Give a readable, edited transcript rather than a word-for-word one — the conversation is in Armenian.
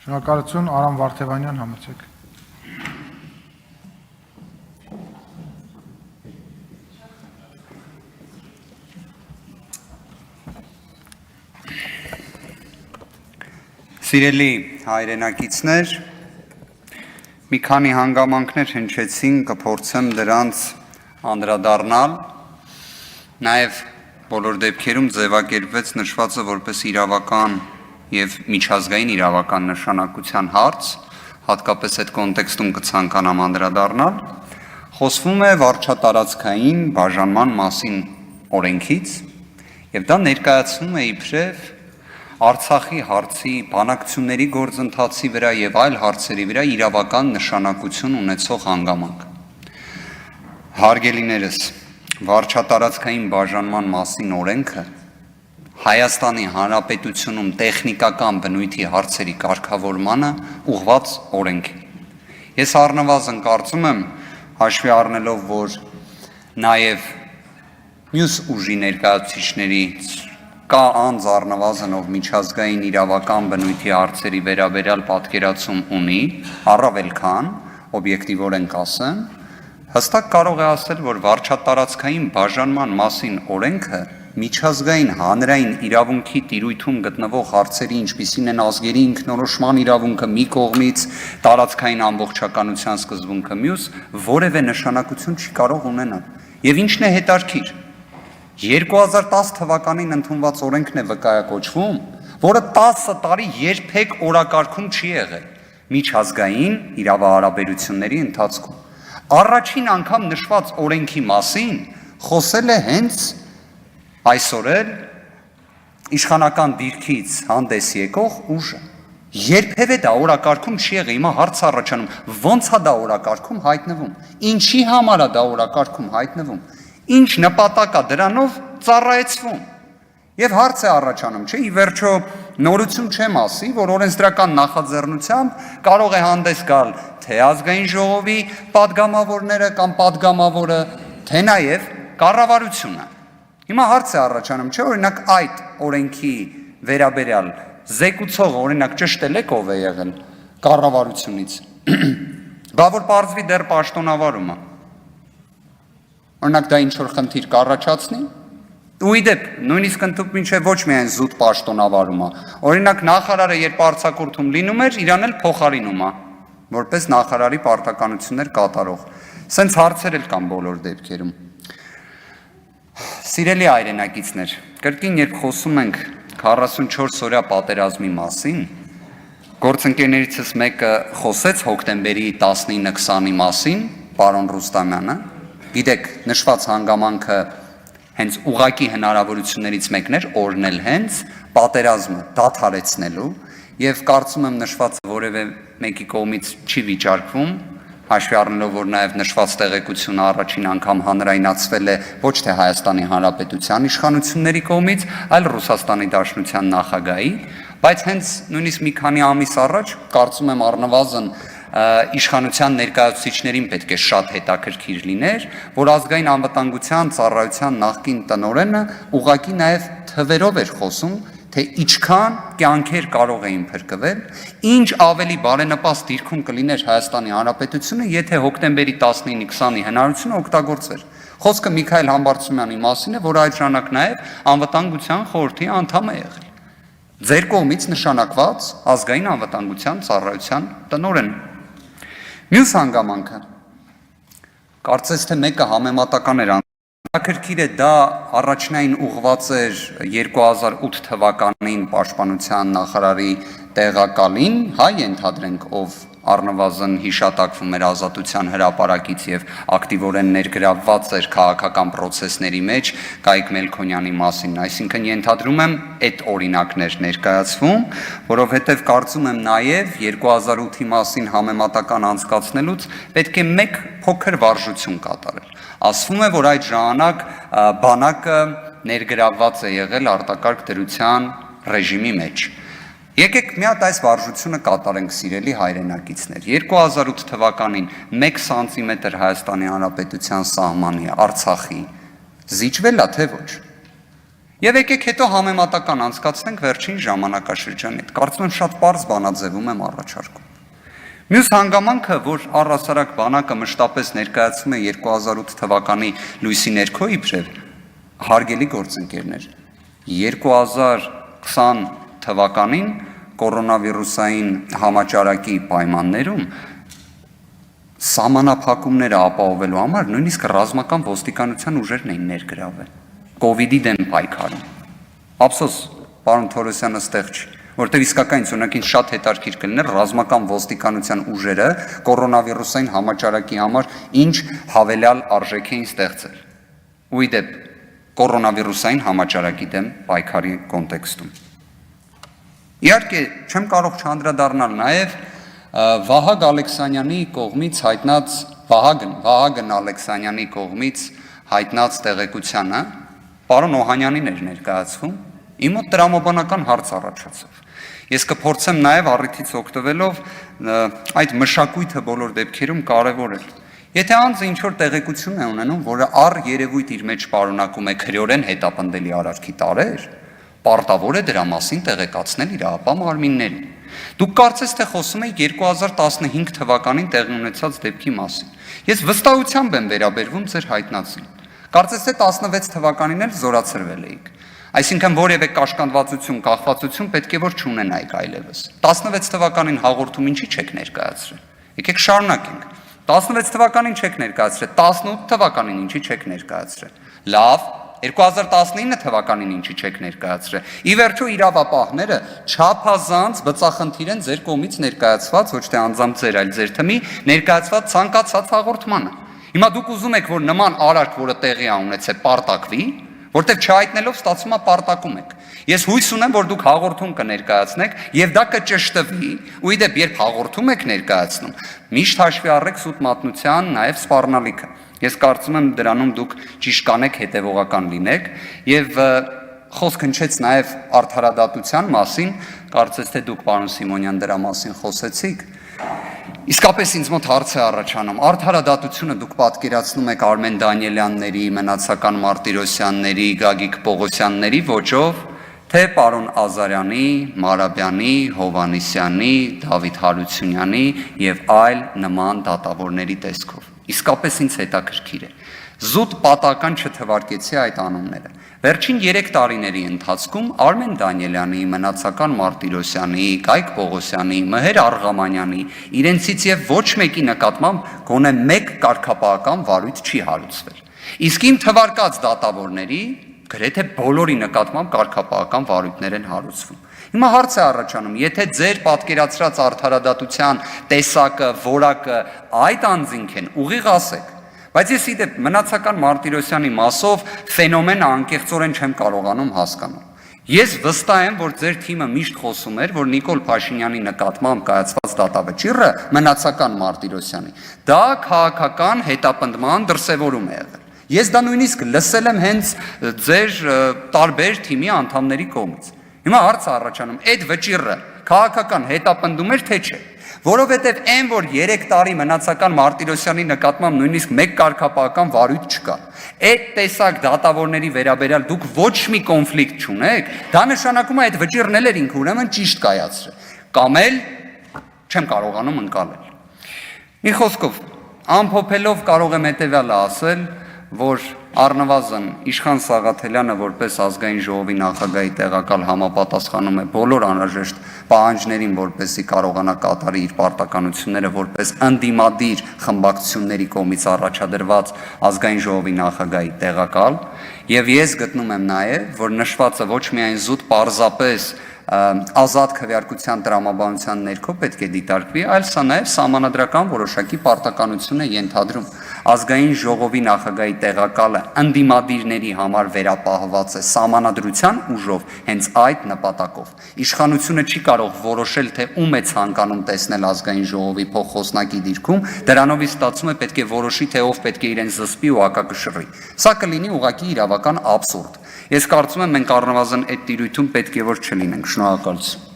Շնորհակալություն, Արամ Վարդևանյան, համեցեք։ Սիրելի հայրենակիցներ, մի քանի հանգամանքներ հնչեցին, կփորձեմ դրանց անդրադառնալ, նաև բոլոր դեպքերում ձևակերպվեց նշվածը որպես իրավական և միջազգային իրավական նշանակության հարց, հատկապես այդ կոնտեքստում կցանկանամ անդրադառնալ, խոսվում է վարչատարածքային բաժանման մասին օրենքից, և դա ներկայացնում է իբրև Արցախի հարցի բանակցությունների գործընթացի վրա և այլ հարցերի վրա իրավական նշանակություն ունեցող հանգամանք։ Հարգելիներս, վարչատարածքային բաժանման մասին օրենքը Հայաստանի Հանրապետությունում տեխնիկական բնույթի հարցերի կարգավորմանը ուղղված օրենք է։ Ես առնվազն կարծում եմ, հաշվի առնելով, որ նաև մյուս ուժի ներկայացուցիչներից կա անձ առնվազն, ով միջազգային իրավական բնույթի հարցերի վերաբերյալ պատկերացում ունի, առավել քան, օբյեկտիվորեն կասեմ, հստակ կարող է ասել, որ վարչատարածքային բաժանման մասին օրենքը միջազգային հանրային իրավունքի տիրույթում գտնվող հարցերի, ինչպիսին են ազգերի ինքնորոշման իրավունքը մի կողմից, տարածքային ամբողջականության սկզբունքը մյուս, որևէ նշանակություն չի կարող ունենալ։ Եվ ինչն է հետարքիր, 2010 թվականին ընդունված օրենքն է վկայակոչվում, որը 10 տարի երբեք օրակարգում չի եղել միջազգային իրավահարաբերությունների ընթացքում։ Առաջին անգամ նշված օրենքի մասին խոսել է հենց այսօր էլ իշխանական դիրքից հանդես եկող ուժը։ Երբևէ դա օրակարգում չի եղել, հիմա հարց առաջանում, ո՞նց է դա օրակարգում հայտնվում, ինչի համար է դա օրակարգում հայտնվում, ինչ նպատակ է դրանով ծառայեցվում։ Եվ հարց է առաջանում, չէ, ի վերջո նորություն չեմ ասի, որ օրենսդրական նախաձեռնությամբ կարող է հանդես գալ թե ազգային ժողովի պատգամավորները կամ պատգամավորը, թե նաև կառավարությունը։ Հիմա հարց է առաջանում, չէ, օրինակ այդ օրենքի վերաբերյալ զեկուցողը օրինակ ճշտել եք ով է եղել կառավարությունից։ Բա որ պարզվի դեռ պաշտոնավարումը։ Օրինակ դա ինչ-որ խնդիր կառաջացնի։ Ու իդեպ, նույնիսկ ընդհանուր մինչև ոչ միայն զուտ պաշտոնավարումը։ Օրինակ նախարարը երբ արձակուրդում լինում էր, իրան էլ փոխարինում է, որպես նախարարի պարտականություններ կատարող։ Սենց հարցեր էլ կան բոլոր դեպքերում։ Սիրելի հայրենակիցներ, կրկին երբ խոսում ենք 44 օրյա պատերազմի մասին, գործընկերներիցս մեկը խոսեց հոկտեմբերի 19-20-ի մասին, պարոն Ռուստամյանը, գիտեք, նշված հանգամանքը հենց ուղղակի հնարավորություններից մեկն էր օրհնել հենց պատերազմը դադարեցնելու եւ կարծում եմ նշվածը որևէ մեկի կողմից չի վիճարկվում, հաշվի առնելով, որ նաև նշված տեղեկությունը առաջին անգամ հանրայնացվել է ոչ թե Հայաստանի Հանրապետության իշխանությունների կողմից, այլ Ռուսաստանի Դաշնության նախագահի, բայց հենց նույնիսկ մի քանի ամիս առաջ կարծում եմ առնվազն իշխանության ներկայացուցիչներին պետք է շատ հետաքրքիր լիներ, որ ազգային անվտանգության ծառայության նախկին տնօրենը ուղղակի նաև թվերով էր խոսում, թե ինչքան կյանքեր կարող էին փրկվել, ինչ ավելի բարենպաստ դիրքում կլիներ Հայաստանի Հանրապետությունը, եթե հոկտեմբերի 19-20-ի հնարավորությունը օգտագործվեր։ Խոսքը Միքայել Համբարձումյանի մասին է, որ այդ ժամանակ նաև անվտանգության խորհրդի անդամ է եղել։ Ձեր կողմից նշանակված ազգային անվտանգության ծառայության տնօրեն։ Մյուս հանգամանքը, կարծես թե մեկը համեմատական էր Հետաքրքիր է դա առաջնային ուղղված էր 2008 թվականին պաշտպանության նախարարի տեղակալին, հայ ենթադրենք, ով առնվազն հիշատակվում էր Ազատության հրապարակից եւ ակտիվորեն ներգրավված էր քաղաքական process-ների մեջ Գայիկ Մելքոնյանի մասին, այսինքն ենթադրում եմ այդ օրինակներ ներկայացվում, որովհետեւ կարծում եմ նաեւ 2008-ի մասին համեմատական անցկացնելուց պետք է մեկ փոքր վարժություն կատարել։ Ասվում է, որ այդ ժամանակ բանակը ներգրավված է եղել արտակարգ դրության ռեժիմի մեջ։ Եկեք մի հատ այս վարժությունը կատարենք, սիրելի հայրենակիցներ։ 2008 թվականին 1 սանտիմետր Հայաստանի Հանրապետության սահմանի Արցախի զիջվել է, թե ոչ։ Եվ եկեք հետո համեմատական անցկացնենք վերջին ժամանակաշրջանի հետ։ Կարծում եմ շատ պարզ բանաձևում եմ առաջարկում։ Մյուս հանգամանքը, որ առհասարակ բանակը մշտապես ներկայացում է 2008 թվականի լույսի ներքո իբրև, հարգելի գործընկերներ, 2020 թվականին կորոնավիրուսային համաճարակի պայմաններում սահմանափակումները ապահովելու համար նույնիսկ ռազմական ոստիկանության ուժերն էին ներգրավել կովիդի դեմ պայքարում։ Ափսոս, պարոն Թորոսյանը ստեղ չի, որտեղ իսկական ինձ շատ հետաքրքիր կլիներ ռազմական ոստիկանության ուժերը կորոնավիրուսային համաճարակի համար ինչ հավելյալ արժեք էին ստեղծել։ Ու ի դեպ կորոնավիրուսային համաճարակի դեմ պայքարի կոնտեքստում։ Իհարկե, չեմ կարող չանդրադառնալ նաև Վահագն Ալեքսանյանի կողմից հայտնած Վահագն Ալեքսանյանի կողմից հայտնած տեղեկությանը, պարոն Օհանյանին էր ներկայացվում, իմ մոտ տրամաբանական հարց առաջացավ։ Ես կփորձեմ նաև առիթից օգտվելով այդ մշակույթը բոլոր դեպքերում կարևորել։ Եթե անձը ինչ-որ տեղեկություն է ունենում, որը առ երևույթ իր մեջ պարունակում է քրեորեն հետապնդելի արարքի տարրեր, պարտավոր է դրա մասին տեղեկացնել իրավապահ մարմիններին։ Դուք կարծես թե խոսում եք 2015 թվականին տեղի ունեցած դեպքի մասին։ Ես վստահությամբ եմ վերաբերվում ձեր հայտնածին։ Կարծես թե 16 թվականին էլ զորացրվել էիք։ Այսինքն որևէ կաշկանդվածություն, կախվածություն պետք է որ չունենայիք այլևս։ 16 թվականին հաղորդում ինչի չեք ներկայացրել։ Եկեք շարունակենք։ 16 թվականին չեք ներկայացրել, 18 թվականին ինչի չեք ներկայացրել։ Լավ, 2019 թվականին ինչի չեք ներկայացրել։ Ի վերջո իրավապահները չափազանց բծախնդիր են ձեր կողմից ներկայացված, ոչ թե անձամբ ձեր, այլ ձեր թմի ներկայացված ցանկացած հաղորդմանը։ Հիմա դուք ուզում եք, որ նման արարք, որը տեղի է ունեցել, պարտակվի, որտեղ չհայտնելով ստացվում է պարտակում եք։ Ես հույս ունեմ, որ դուք հաղորդում կներկայացնեք եւ դա կճշտվի, ու ի դեպ երբ հաղորդում եք ներկայացնում, միշտ հաշվի առեք սուտ մատնության նաեւ սպառնալիքը։ Ես կարծում եմ դրանում դուք ճիշտ կանեք, հետևողական լինեք եւ խոսք հնչեց նաեւ արդարադատության մասին, կարծես թե դուք պարոն Սիմոնյան դրա մասին խոսեցիք։ Իսկապես ինձ մոտ հարց է առաջանում, արդարադատությունը դուք պատկերացնում եք Արմեն Դանիելյանների, Մնացական Մարտիրոսյանների, Գագիկ Պողոսյանների ոճով, թե պարոն Ազարյանի, Մարաբյանի, Հովանեսյանի, Դավիթ Հարությունյանի եւ այլ նման դատավորների տեսքով։ Իսկապես ինձ հետաքրքիր է։ Զուտ պատական չթվարկեցի այդ անունները։ Վերջին 3 տարիների ընթացքում Արմեն Դանիելյանի, Մնացական Մարտիրոսյանի, Գայք Պողոսյանի, Մհեր Արգամանյանի իրենցից եւ ոչ մեկի նկատմամբ գոնե մեկ կարգապահական վարույթ չի հարուցվել։ Իսկ իմ թվարկած դատավորների գրեթե բոլորի նկատմամբ կարգապահական վարույթներ են հարուցվում։ Հիմա հարց է առաջանում, եթե ձեր պատկերացրած արդարադատության տեսակը, որակը այդ անձինք են, ուղիղ ասեք։ Բայց ես իդեպ Մնացական Մարտիրոսյանի մասով ֆենոմենը անկեղծորեն չեմ կարողանում հասկանալ։ Ես վստահ եմ, որ ձեր թիմը միշտ խոսում էր, որ Նիկոլ Փաշինյանի նկատմամբ կայացված դատավճիռը Մնացական Մարտիրոսյանի դա քաղաքական հետապնդման դրսևորում է եղել։ Ես դա նույնիսկ լսել եմ հենց ձեր տարբեր թիմի անդամների կողմից։ Հիմա հարց է առաջանում, այդ վճիռը քաղաքական հետապնդում էր թե չէ։ Որովհետև այն, որ 3 տարի Մնացական Մարտիրոսյանի նկատմամբ նույնիսկ մեկ կարգապահական վարույթ չկա, այդ տեսակ դատավորների վերաբերյալ դուք ոչ մի կոնֆլիկտ չունեք, դա նշանակում է այդ վճիռն էլ էր ինքը ուրեմն ճիշտ կայացրել, կամ էլ չեմ կարողանում ընկալել։ Մի խոսքով, ամփոփելով կարող եմ հետևյալը ասել, որ առնվազն Իշխան Սաղաթելյանը որպես ազգային ժողովի նախագահի տեղակալ համապատասխանում է բոլոր անհրաժեշտ պահանջներին, որպեսզի կարողանա կատարի իր պարտականությունները որպես ընդդիմադիր խմբակցությունների կողմից առաջադրված ազգային ժողովի նախագահի տեղակալ, եւ ես գտնում եմ նաեւ, որ նշվածը ոչ միայն զուտ պարզապես ազատ քվեարկության տրամաբանության ներքո պետք է դիտարկվի, այլ սա նաև սահմանադրական որոշակի պարտականություն է ենթադրում։ Ազգային ժողովի նախագահի տեղակալը ընդդիմադիրների համար վերապահված է սահմանադրության ուժով հենց այդ նպատակով։ Իշխանությունը չի կարող որոշել, թե ում է ցանկանում տեսնել ազգային ժողովի փոխխոսնակի դիրքում, դրանով ստացվում է պետք է որոշի, թե ով պետք է իրեն զսպի ու հակակշռի։ Սա կլինի ուղղակի իրավական աբսուրդ։ Ես կարծում եմ մենք առնվազն այդ տիրույթում պետք է որ չլինենք։ Շնորհակալություն։